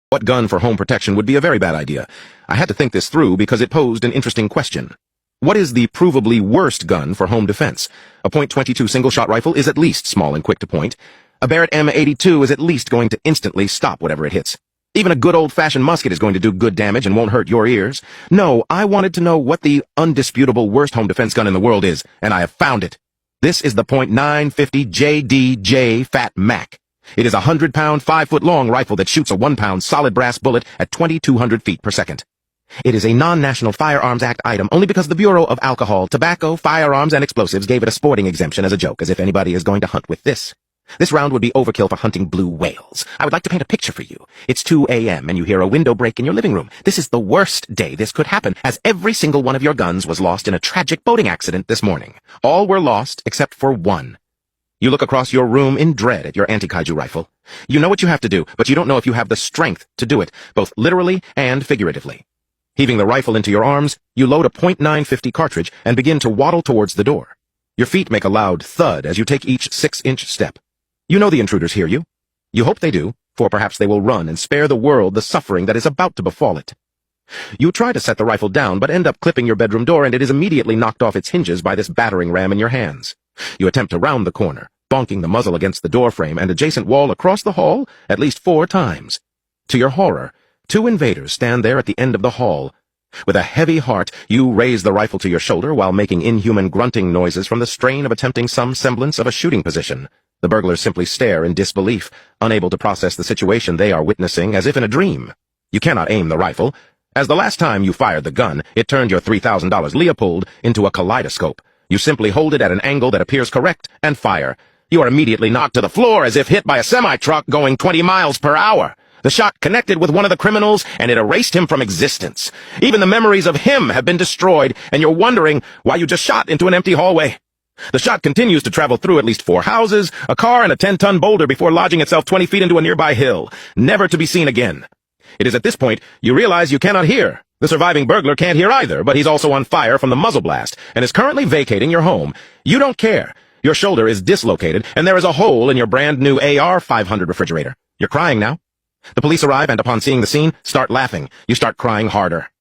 What gun for home protection would be a very bad idea? I had to think this through because it posed an interesting question. What is the provably worst gun for home defense? A .22 single-shot rifle is at least small and quick to point. A Barrett M82 is at least going to instantly stop whatever it hits. Even a good old-fashioned musket is going to do good damage and won't hurt your ears. No, I wanted to know what the undisputable worst home defense gun in the world is, and I have found it. This is the .950 JDJ Fat Mac. It is a 100-pound, 5-foot-long rifle that shoots a 1-pound solid brass bullet at 2,200 feet per second. It is a non-National Firearms Act item only because the Bureau of Alcohol, Tobacco, Firearms, and Explosives gave it a sporting exemption as a joke, as if anybody is going to hunt with this. This round would be overkill for hunting blue whales. I would like to paint a picture for you. It's 2 a.m. and you hear a window break in your living room. This is the worst day this could happen, as every single one of your guns was lost in a tragic boating accident this morning. All were lost except for one. You look across your room in dread at your anti-kaiju rifle. You know what you have to do, but you don't know if you have the strength to do it, both literally and figuratively. Heaving the rifle into your arms, you load a .950 cartridge and begin to waddle towards the door. Your feet make a loud thud as you take each 6-inch step. You know the intruders hear you. You hope they do, for perhaps they will run and spare the world the suffering that is about to befall it. You try to set the rifle down, but end up clipping your bedroom door, and it is immediately knocked off its hinges by this battering ram in your hands. You attempt to round the corner, bonking the muzzle against the doorframe and adjacent wall across the hall at least 4 times. To your horror, 2 invaders stand there at the end of the hall. With a heavy heart, you raise the rifle to your shoulder while making inhuman grunting noises from the strain of attempting some semblance of a shooting position. The burglars simply stare in disbelief, unable to process the situation they are witnessing as if in a dream. You cannot aim the rifle. As the last time you fired the gun, it turned your $3,000 Leopold into a kaleidoscope. You simply hold it at an angle that appears correct and fire. You are immediately knocked to the floor as if hit by a semi-truck going 20 miles per hour. The shot connected with one of the criminals, and it erased him from existence. Even the memories of him have been destroyed, and you're wondering why you just shot into an empty hallway. The shot continues to travel through at least 4 houses, a car, and a 10-ton boulder before lodging itself 20 feet into a nearby hill, never to be seen again. It is at this point you realize you cannot hear. The surviving burglar can't hear either, but he's also on fire from the muzzle blast, and is currently vacating your home. You don't care. Your shoulder is dislocated, and there is a hole in your brand-new AR-500 refrigerator. You're crying now. The police arrive, and upon seeing the scene, start laughing. You start crying harder.